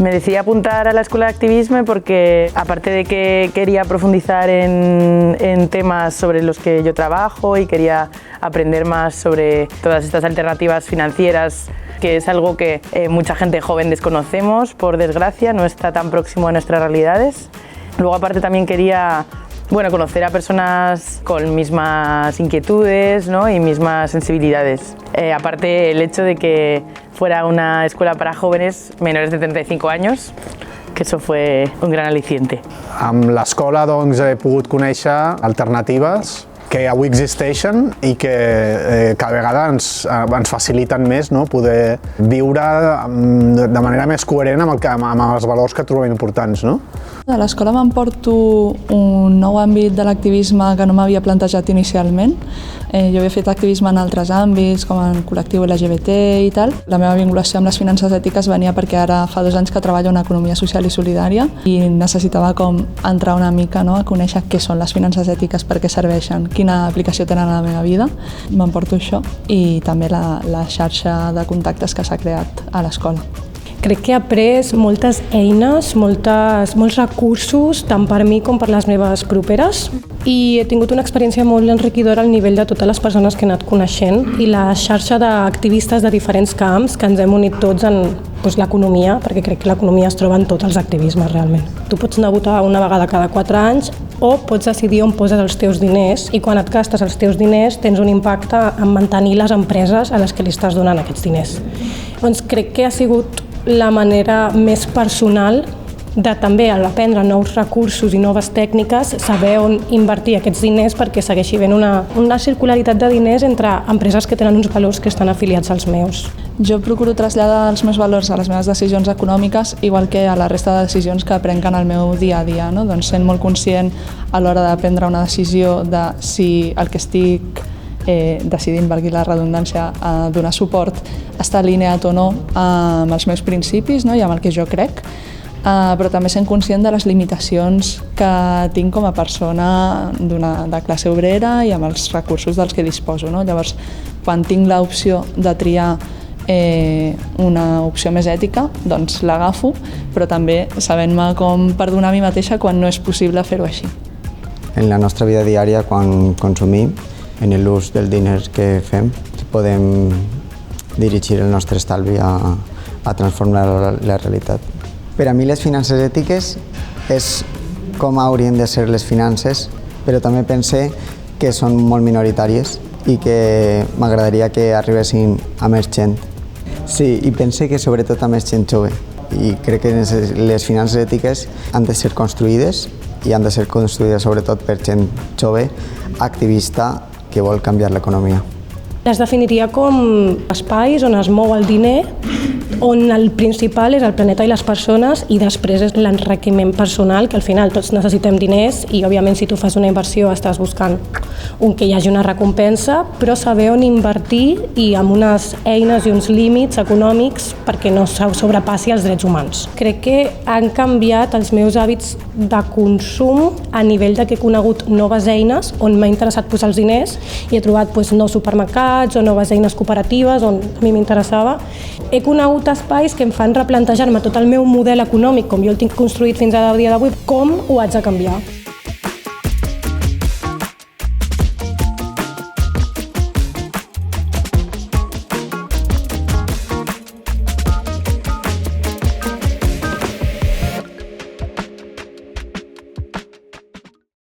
Me decidí apuntar a la Escuela de Activismo porque, aparte de que quería profundizar en temas sobre los que yo trabajo y quería aprender más sobre todas estas alternativas financieras, que es algo que mucha gente joven desconocemos, por desgracia, no está tan próximo a nuestras realidades. Luego, aparte, también quería conocer a personas con mismas inquietudes, ¿no? Y mismas sensibilidades. Aparte, el hecho de que fuera una escuela para jóvenes menores de 35 años, que eso fue un gran aliciente. Amb l'escola he pogut conèixer alternatives que avui existeixen i que cada vegada ens faciliten més poder viure de manera més coherent amb els valors que trobem importants. A l'escola m'emporto un nou àmbit de l'activisme que no m'havia plantejat inicialment. Jo havia fet activisme en altres àmbits, com en col·lectiu LGBT i tal. La meva vinculació amb les finances ètiques venia perquè ara fa 2 anys que treballo en economia social i solidària i necessitava com entrar una mica a conèixer què són les finances ètiques, per què serveixen, quina aplicació tenen a la meva vida. M'emporto això i també la xarxa de contactes que s'ha creat a l'escola. Crec que he après moltes eines, molts recursos, tant per mi com per les meves properes, i he tingut una experiència molt enriquidora al nivell de totes les persones que he anat coneixent i la xarxa d'activistes de diferents camps que ens hem unit tots en l'economia, perquè crec que l'economia es troba en tots els activismes realment. Tu pots anar a votar una vegada cada 4 anys o pots decidir on poses els teus diners i quan et gastes els teus diners tens un impacte en mantenir les empreses a les que li estàs donant aquests diners. Doncs crec que ha sigut la manera més personal de també aprendre nous recursos i noves tècniques, saber on invertir aquests diners perquè segueixi havent una circularitat de diners entre empreses que tenen uns valors que estan afiliats als meus. Jo procuro traslladar els meus valors a les meves decisions econòmiques, igual que a la resta de decisions que prenc en el meu dia a dia. Doncs sent molt conscient a l'hora de prendre una decisió de si el que estic decidint, valgui la redundància, a donar suport, està alineat o no amb els meus principis i amb el que jo crec, però també sent conscient de les limitacions que tinc com a persona de classe obrera i amb els recursos dels que disposo. Llavors, quan tinc l'opció de triar una opció més ètica, doncs l'agafo, però també sabent-me com perdonar a mi mateixa quan no és possible fer-ho així. En la nostra vida diària, quan consumim, en l'ús del diners que fem, podem dirigir el nostre estalvi a transformar la realitat. Per a mi les finances ètiques és com haurien de ser les finances, però també pense que són molt minoritàries i que m'agradaria que arribessin a més gent. Sí, i pense que sobretot a més gent jove. I crec que les finances ètiques han de ser construïdes i han de ser construïdes sobretot per gent jove, activista, que vol canviar l'economia. Les definiria com espais on es mou el diner, on el principal és el planeta i les persones i després és l'enriquiment personal, que al final tots necessitem diners i òbviament si tu fas una inversió estàs buscant que hi hagi una recompensa, però saber on invertir i amb unes eines i uns límits econòmics perquè no sobrepassi els drets humans. Crec que han canviat els meus hàbits de consum a nivell de que he conegut noves eines on m'ha interessat posar els diners i he trobat nous supermercats o noves eines cooperatives on a mi m'interessava. He conegut espais que em fan replantejar-me tot el meu model econòmic, com jo el tinc construït fins a dia d'avui, com ho haig de canviar.